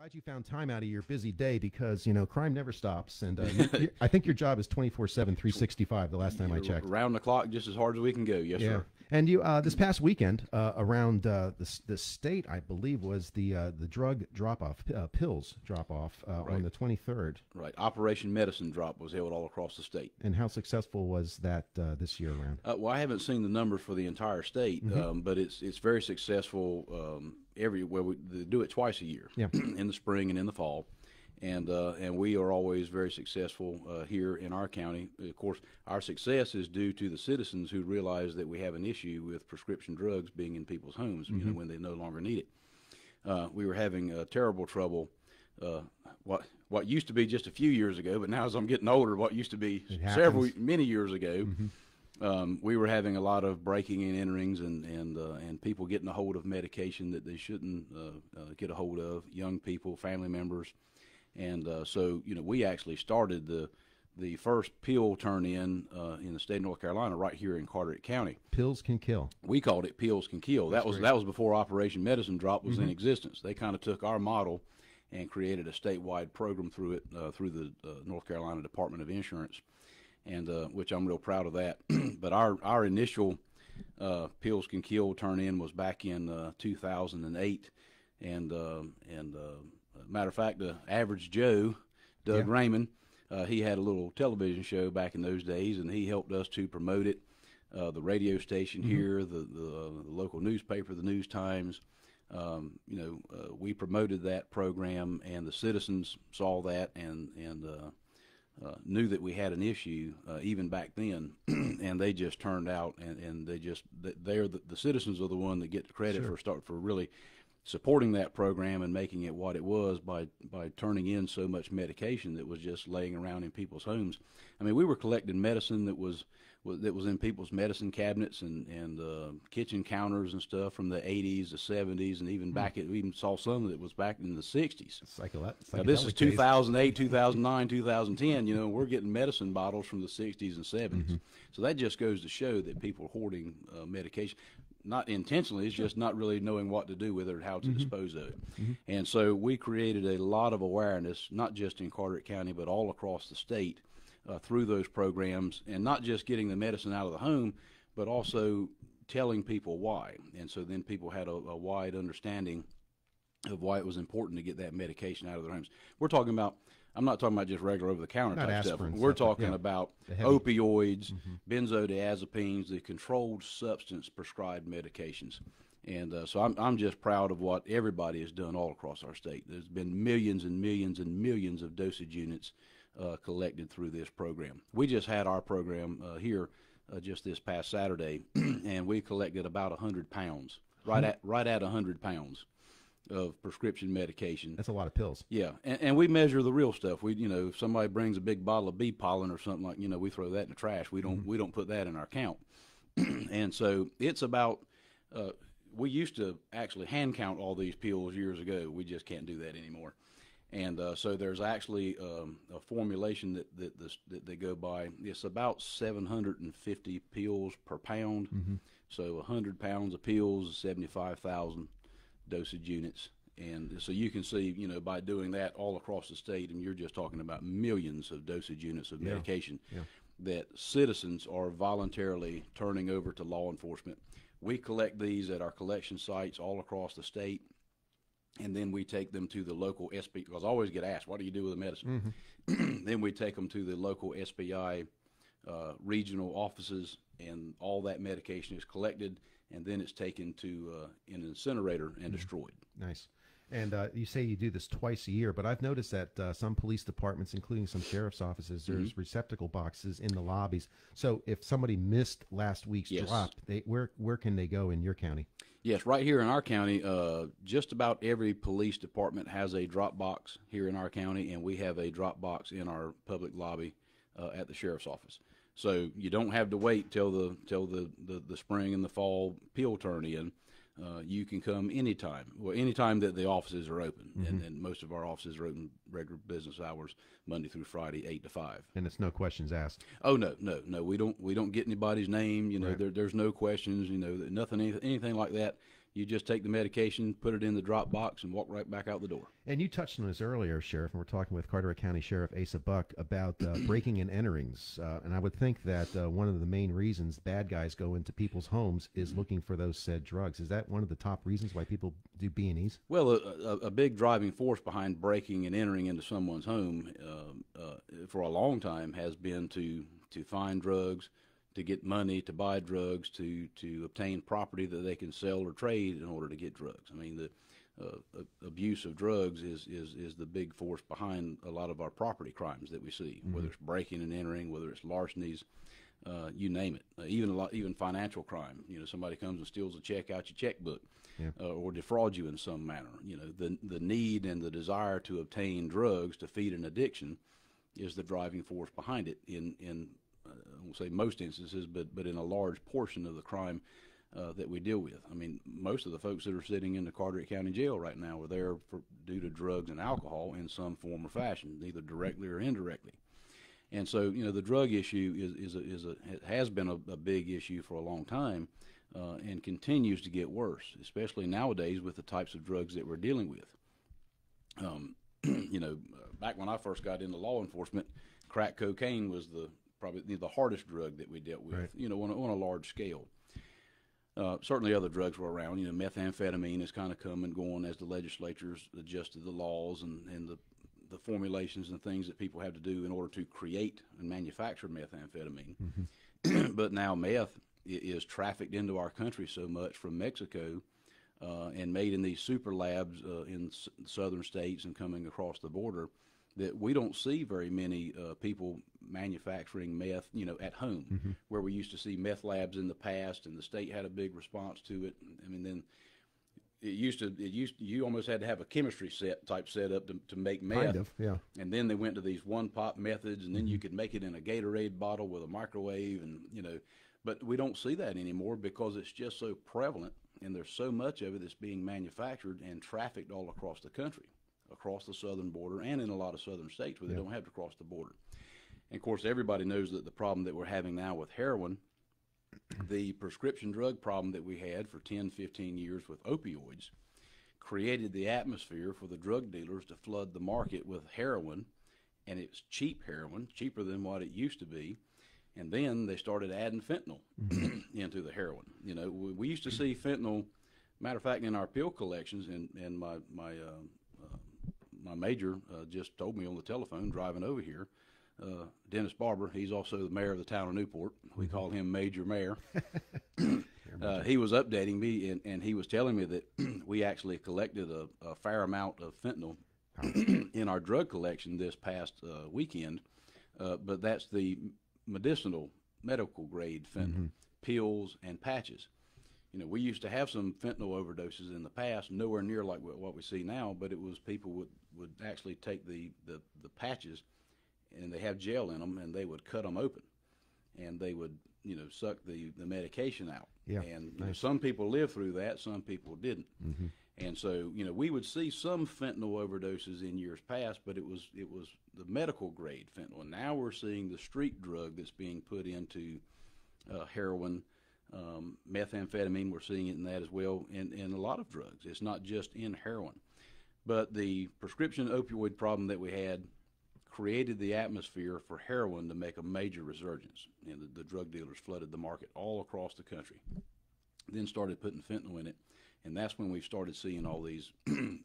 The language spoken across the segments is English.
Glad you found time out of your busy day because, crime never stops. And I think your job is 24/7, 365, the last time I checked. Round the clock, just as hard as we can go. Yes, sir. And you this past weekend around the state, I believe, was the drug drop-off, pills drop-off Right. on the 23rd. Right. Operation Medicine Drop was held all across the state. And how successful was that this year around? Well, I haven't seen the numbers for the entire state, but it's very successful everywhere. They do it twice a year, in the spring and in the fall, and we are always very successful here in our county. Of course, our success is due to the citizens who realize that we have an issue with prescription drugs being in people's homes, when they no longer need it. We were having terrible trouble. What used to be just a few years ago, but now as I'm getting older, what used to be many years ago. We were having a lot of breaking and enterings and people getting a hold of medication that they shouldn't get a hold of, young people, family members. And so we actually started the first pill turn-in the state of North Carolina right here in Carteret County. Pills can kill. We called it Pills Can Kill. That was before Operation Medicine Drop was in existence. They kind of took our model and created a statewide program through it, through the North Carolina Department of Insurance. And which I'm real proud of that. But our initial Pills Can Kill turn-in was back in 2008, and matter of fact, the average Joe, Doug Raymond, he had a little television show back in those days, and he helped us to promote it. The radio station here, the local newspaper, the News Times. We promoted that program, and the citizens saw that and knew that we had an issue even back then, and they just turned out, and they're the citizens are the one that get the credit for really supporting that program and making it what it was by turning in so much medication that was just laying around in people's homes. I mean, we were collecting medicine that was in people's medicine cabinets and kitchen counters and stuff from the 80s, the 70s, and even we even saw some that was back in the 60s. Now, this is 2008, 2009, 2010. We're getting medicine bottles from the 60s and 70s. So that just goes to show that people are hoarding medication. Not intentionally, it's just not really knowing what to do with it or how to dispose of it. And so we created a lot of awareness, not just in Carteret County, but all across the state through those programs, and not just getting the medicine out of the home, but also telling people why. And so then people had a wide understanding of why it was important to get that medication out of their homes. I'm not talking about just regular over-the-counter type stuff. We're talking about opioids, benzodiazepines, the controlled substance prescribed medications. And so I'm just proud of what everybody has done all across our state. There's been millions and millions and millions of dosage units collected through this program. We just had our program here just this past Saturday, and we collected about 100 pounds, right at 100 pounds. Of prescription medication. That's a lot of pills. Yeah, and we measure the real stuff. We, if somebody brings a big bottle of bee pollen or something like, we throw that in the trash. We don't put that in our count. And so it's about. We used to actually hand count all these pills years ago. We just can't do that anymore. And so there's actually a formulation that they go by. It's about 750 pills per pound. So 100 pounds of pills is 75,000. Dosage units, and so you can see, by doing that all across the state, and you're just talking about millions of dosage units of medication that citizens are voluntarily turning over to law enforcement. We collect these at our collection sites all across the state, and then we take them to the local SPI, because I always get asked, what do you do with the medicine? Then we take them to the local SPI regional offices, and all that medication is collected, and then it's taken to an incinerator and destroyed. Nice. And you say you do this twice a year, but I've noticed that some police departments, including some sheriff's offices, there's receptacle boxes in the lobbies. So if somebody missed last week's drop, where can they go in your county? Yes, right here in our county, just about every police department has a drop box here in our county, and we have a drop box in our public lobby at the sheriff's office. So you don't have to wait till the spring and the fall pill turn in. You can come anytime. Well, anytime that the offices are open, and most of our offices are open regular business hours, Monday through Friday, 8 to 5. And it's no questions asked. Oh no. We don't get anybody's name. There's no questions. Nothing, anything like that. You just take the medication, put it in the drop box, and walk right back out the door. And you touched on this earlier, Sheriff, and we're talking with Carteret County Sheriff Asa Buck about breaking and enterings. And I would think that one of the main reasons bad guys go into people's homes is looking for those said drugs. Is that one of the top reasons why people do B&Es? Well, a big driving force behind breaking and entering into someone's home for a long time has been to find drugs, to get money, to buy drugs, to obtain property that they can sell or trade in order to get drugs. I mean, the abuse of drugs is the big force behind a lot of our property crimes that we see, whether it's breaking and entering, whether it's larcenies, you name it. Even financial crime. You know, somebody comes and steals a check out your checkbook, or defrauds you in some manner. You know, the need and the desire to obtain drugs to feed an addiction is the driving force behind it in I won't say most instances, but in a large portion of the crime that we deal with. I mean, most of the folks that are sitting in the Carteret County Jail right now are there due to drugs and alcohol in some form or fashion, either directly or indirectly. And so, you know, the drug issue has been a big issue for a long time, and continues to get worse, especially nowadays with the types of drugs that we're dealing with. You know, back when I first got into law enforcement, crack cocaine was probably the hardest drug that we dealt with, right. You know, on a large scale. Certainly other drugs were around. You know, methamphetamine has kind of come and gone as the legislatures adjusted the laws and the formulations and things that people have to do in order to create and manufacture methamphetamine. Mm-hmm. But now meth is trafficked into our country so much from Mexico and made in these super labs in southern states and coming across the border, that we don't see very many people manufacturing meth, you know, at home, where we used to see meth labs in the past, and the state had a big response to it. I mean, then you almost had to have a chemistry type setup to make meth. Kind of, yeah. And then they went to these one pop methods, and then you could make it in a Gatorade bottle with a microwave, and you know, but we don't see that anymore because it's just so prevalent, and there's so much of it that's being manufactured and trafficked all across the country, across the southern border, and in a lot of southern states where they don't have to cross the border. And of course, everybody knows that the problem that we're having now with heroin, the prescription drug problem that we had for 10, 15 years with opioids, created the atmosphere for the drug dealers to flood the market with heroin, and it's cheap heroin, cheaper than what it used to be. And then they started adding fentanyl into the heroin. You know, we used to see fentanyl, matter of fact, in our pill collections, and my major just told me on the telephone driving over here, Dennis Barber, he's also the mayor of the town of Newport. We call him Major Mayor. He was updating me, and he was telling me that we actually collected a fair amount of fentanyl in our drug collection this past weekend, but that's the medical grade fentanyl, pills and patches. You know, we used to have some fentanyl overdoses in the past, nowhere near like what we see now, but it was people would actually take the patches, and they have gel in them, and they would cut them open, and they would, you know, suck the medication out. Yeah, and you know, some people lived through that, some people didn't. And so, you know, we would see some fentanyl overdoses in years past, but it was the medical grade fentanyl. And now we're seeing the street drug that's being put into heroin, methamphetamine. We're seeing it in that as well, and a lot of drugs. It's not just in heroin. But the prescription opioid problem that we had created the atmosphere for heroin to make a major resurgence. And the drug dealers flooded the market all across the country. Then started putting fentanyl in it. And that's when we started seeing all these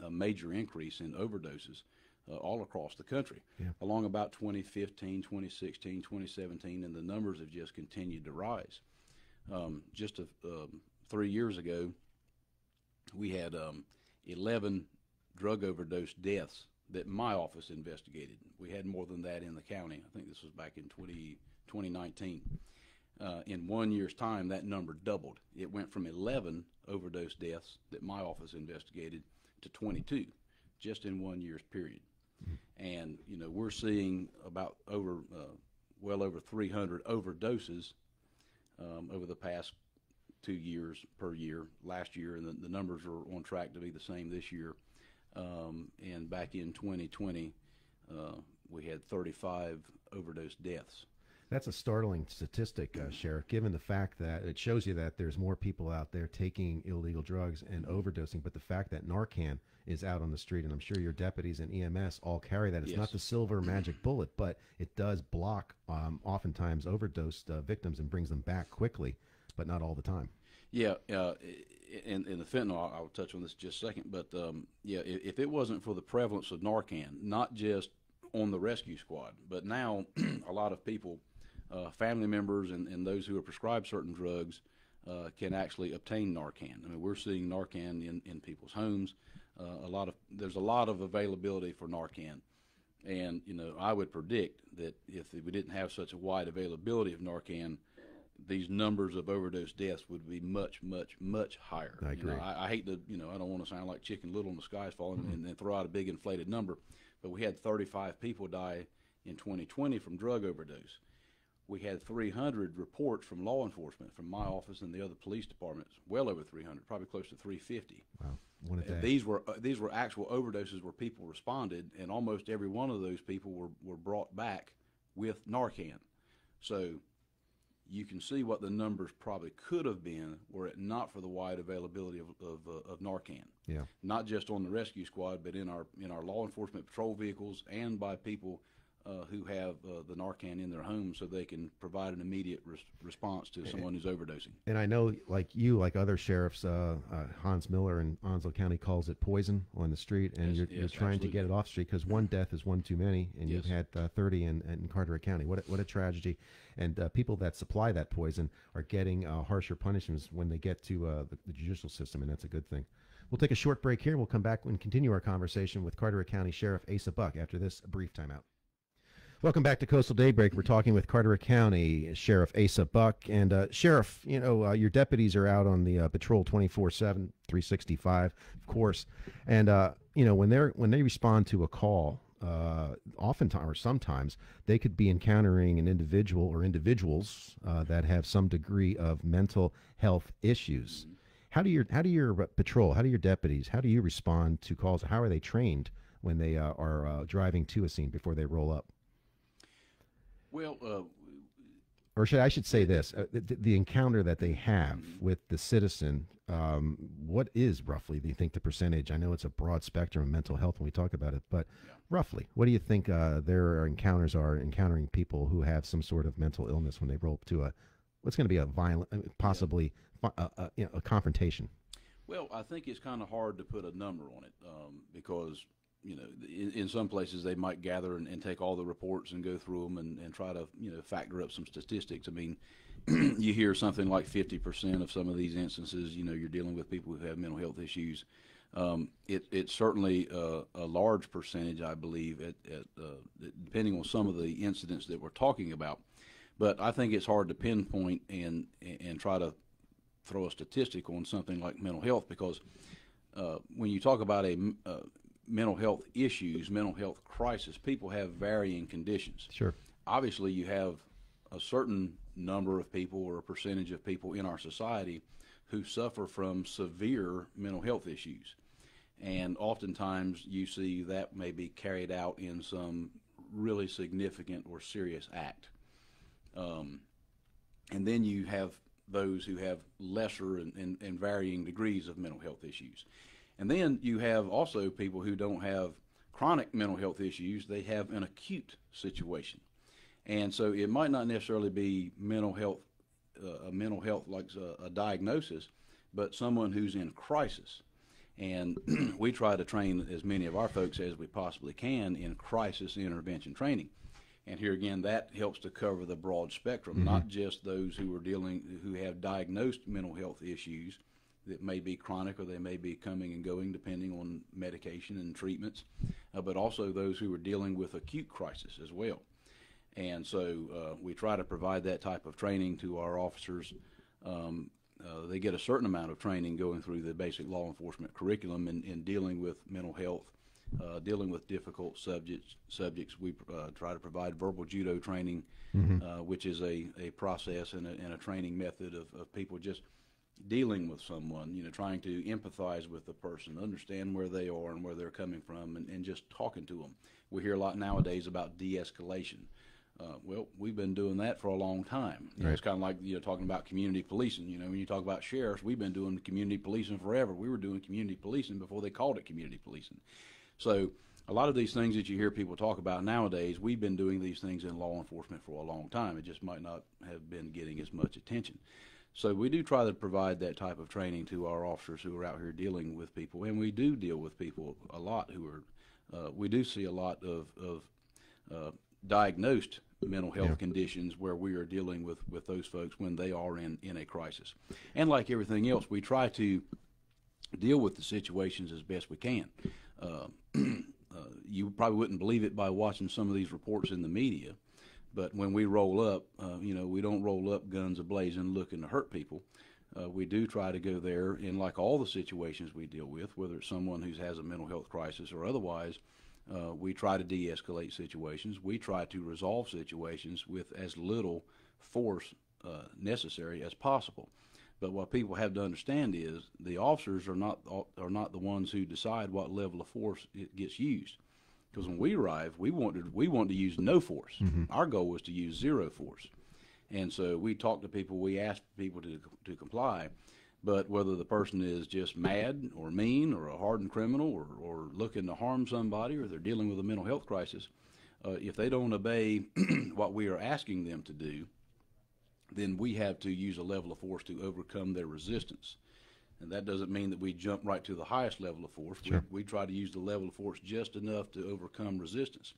a major increase in overdoses all across the country. Along about 2015, 2016, 2017, and the numbers have just continued to rise. Just 3 years ago, we had 11 drug overdose deaths that my office investigated. We had more than that in the county. I think this was back in 2019. In 1 year's time, that number doubled. It went from 11 overdose deaths that my office investigated to 22 just in 1 year's period. And, you know, we're seeing about well over 300 overdoses over the past 2 years per year, last year, and the numbers are on track to be the same this year. And back in 2020, we had 35 overdose deaths. That's a startling statistic, Sheriff, given the fact that it shows you that there's more people out there taking illegal drugs and overdosing, but the fact that Narcan is out on the street, and I'm sure your deputies and EMS all carry that. It's Yes. not the silver magic bullet, but it does block oftentimes overdosed victims and brings them back quickly, but not all the time. Yeah, in the fentanyl, I'll touch on this in just a second, but yeah, if it wasn't for the prevalence of Narcan, not just on the rescue squad, but now a lot of people, family members and those who are prescribed certain drugs, can actually obtain Narcan. I mean, we're seeing Narcan in people's homes. There's a lot of availability for Narcan, and I would predict that if we didn't have such a wide availability of Narcan, these numbers of overdose deaths would be much, much, much higher. I agree. I hate to, I don't want to sound like Chicken Little and the sky's falling and then throw out a big inflated number, but we had 35 people die in 2020 from drug overdose. We had 300 reports from law enforcement, from my office and the other police departments, well over 300, probably close to 350. Wow, one a day. These were actual overdoses where people responded, and almost every one of those people were brought back with Narcan. So you can see what the numbers probably could have been were it not for the wide availability of Narcan. Yeah. Not just on the rescue squad, but in our law enforcement patrol vehicles and by people who have the Narcan in their homes, so they can provide an immediate response to someone who's overdosing. And I know, like other sheriffs, Hans Miller in Onslow County calls it poison on the street, and Yes, you're trying to get it off street because one death is one too many, and Yes. you've had 30 in Carteret County. What a tragedy! And people that supply that poison are getting harsher punishments when they get to the judicial system, and that's a good thing. We'll take a short break here. We'll come back and continue our conversation with Carteret County Sheriff Asa Buck after this brief timeout. Welcome back to Coastal Daybreak. We're talking with Carteret County Sheriff Asa Buck. And Sheriff, your deputies are out on the patrol 24/7, 365, of course. And when they respond to a call, oftentimes or sometimes they could be encountering an individual or individuals that have some degree of mental health issues. How do your patrol, how do your deputies, how do you respond to calls? How are they trained when they are driving to a scene before they roll up? Well, or I should say this: the encounter that they have with the citizen. What is roughly, do you think, the percentage? I know it's a broad spectrum of mental health when we talk about it, but roughly, what do you think their encounters are encountering people who have some sort of mental illness when they roll up to what's going to be a violent, possibly a confrontation? Well, I think it's kind of hard to put a number on it because in some places they might gather and take all the reports and go through them and try to factor up some statistics. I mean, you hear something like 50% of some of these instances, you're dealing with people who have mental health issues. It's certainly a large percentage, I believe, depending on some of the incidents that we're talking about. But I think it's hard to pinpoint and try to throw a statistic on something like mental health, because when you talk about a mental health issues, mental health crisis, people have varying conditions. Sure. Obviously, you have a certain number of people or a percentage of people in our society who suffer from severe mental health issues. And oftentimes you see that may be carried out in some really significant or serious act. And then you have those who have lesser and varying degrees of mental health issues. And then you have also people who don't have chronic mental health issues. They have an acute situation. And so it might not necessarily be mental health like a diagnosis, but someone who's in crisis. And we try to train as many of our folks as we possibly can in crisis intervention training. And here again, that helps to cover the broad spectrum, not just those who have diagnosed mental health issues that may be chronic or they may be coming and going depending on medication and treatments, but also those who are dealing with acute crisis as well. And so we try to provide that type of training to our officers. They get a certain amount of training going through the basic law enforcement curriculum in dealing with mental health, dealing with difficult subjects. We try to provide verbal judo training, which is a process and a training method of people just dealing with someone, trying to empathize with the person, understand where they are and where they're coming from, and just talking to them. We hear a lot nowadays about de-escalation. Well, we've been doing that for a long time. Right. It's kind of like talking about community policing. When you talk about sheriffs, we've been doing community policing forever. We were doing community policing before they called it community policing. So a lot of these things that you hear people talk about nowadays, we've been doing these things in law enforcement for a long time. It just might not have been getting as much attention. So we do try to provide that type of training to our officers who are out here dealing with people, and we do deal with people a lot who are. We do see a lot of diagnosed mental health conditions where we are dealing with those folks when they are in a crisis. And like everything else, we try to deal with the situations as best we can. You probably wouldn't believe it by watching some of these reports in the media, but when we roll up, we don't roll up guns a-blazing looking to hurt people. We do try to go there, and like all the situations we deal with, whether it's someone who has a mental health crisis or otherwise, we try to de-escalate situations. We try to resolve situations with as little force necessary as possible. But what people have to understand is the officers are not the ones who decide what level of force it gets used. Because when we arrive, we want to use no force. Mm-hmm. Our goal was to use zero force. And so we talk to people, we ask people to comply, but whether the person is just mad or mean or a hardened criminal or looking to harm somebody or they're dealing with a mental health crisis, if they don't obey what we are asking them to do, then we have to use a level of force to overcome their resistance. And that doesn't mean that we jump right to the highest level of force. Sure. We try to use the level of force just enough to overcome resistance.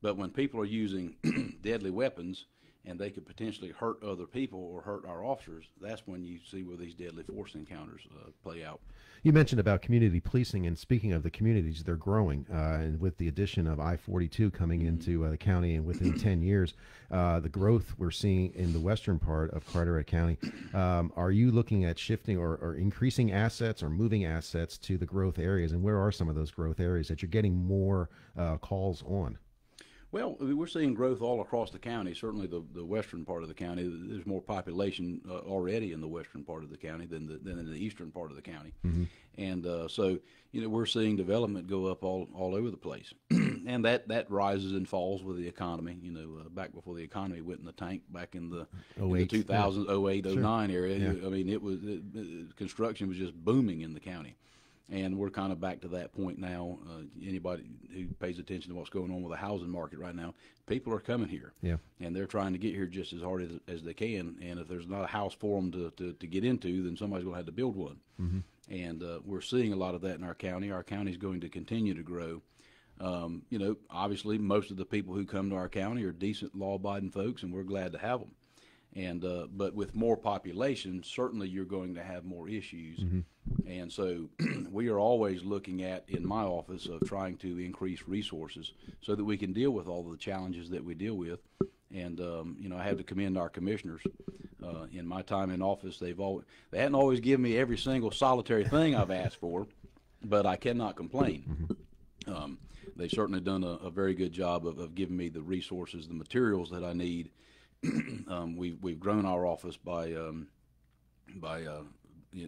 But when people are using deadly weapons and they could potentially hurt other people or hurt our officers, that's when you see where these deadly force encounters play out. You mentioned about community policing, and speaking of the communities, they're growing. And with the addition of I-42 coming into the county, and within 10 years, the growth we're seeing in the western part of Carteret County, are you looking at shifting or increasing assets or moving assets to the growth areas? And where are some of those growth areas that you're getting more calls on? Well, we're seeing growth all across the county. Certainly the western part of the county, there's more population already in the western part of the county than in the eastern part of the county. Mm-hmm. And so, we're seeing development go up all over the place. And that rises and falls with the economy. Back before the economy went in the tank back in the 2000s, 08, 09 area, yeah. I mean, construction was just booming in the county. And we're kind of back to that point now. Anybody who pays attention to what's going on with the housing market right now, people are coming here. Yeah. And they're trying to get here just as hard as they can. And if there's not a house for them to get into, then somebody's going to have to build one. Mm-hmm. And we're seeing a lot of that in our county. Our county's going to continue to grow. Obviously, most of the people who come to our county are decent, law-abiding folks, and we're glad to have them. And but with more population, certainly you're going to have more issues. Mm-hmm. And so we are always looking at, in my office, of trying to increase resources so that we can deal with all of the challenges that we deal with. And, I have to commend our commissioners. In my time in office, they hadn't always given me every single solitary thing I've asked for, but I cannot complain. Mm-hmm. They've certainly done a very good job of giving me the resources, the materials that I need. We've grown our office by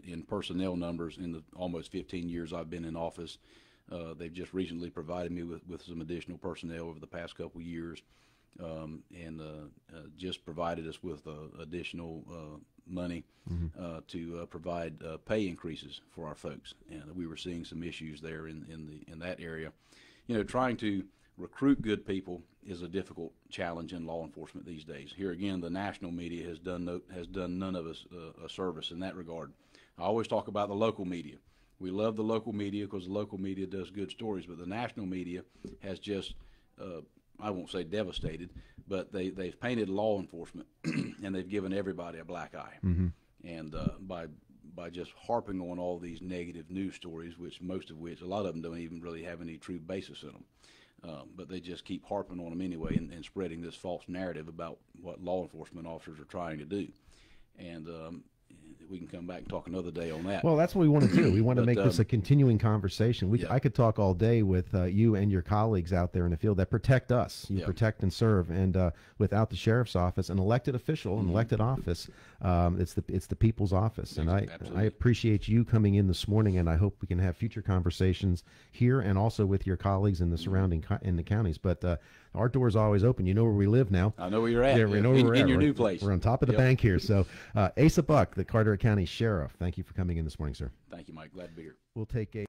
in personnel numbers in the almost 15 years I've been in office. They've just recently provided me with some additional personnel over the past couple of years, and just provided us with additional money mm-hmm. To provide pay increases for our folks. And we were seeing some issues there in that area. Trying to recruit good people is a difficult challenge in law enforcement these days. Here again, the national media has done none of us a service in that regard. I always talk about the local media. We love the local media because the local media does good stories, but the national media has just, I won't say devastated, but they've painted law enforcement and they've given everybody a black eye. Mm-hmm. And by just harping on all these negative news stories, a lot of them don't even really have any true basis in them. But they just keep harping on them anyway and spreading this false narrative about what law enforcement officers are trying to do. And we can come back and talk another day on that. Well, that's what we want to do. We want to make this a continuing conversation. I could talk all day with you and your colleagues out there in the field that protect us. You protect and serve, and without the sheriff's office, an elected official, an elected office, it's the people's office. And I appreciate you coming in this morning, and I hope we can have future conversations here and also with your colleagues in the surrounding in the counties. But our door is always open. You know where we live now. I know where you're at. Yeah, we know where we're at. In your new place. We're on top of the bank here. So, Asa Buck, the Carteret County Sheriff, thank you for coming in this morning, sir. Thank you, Mike. Glad to be here. We'll take a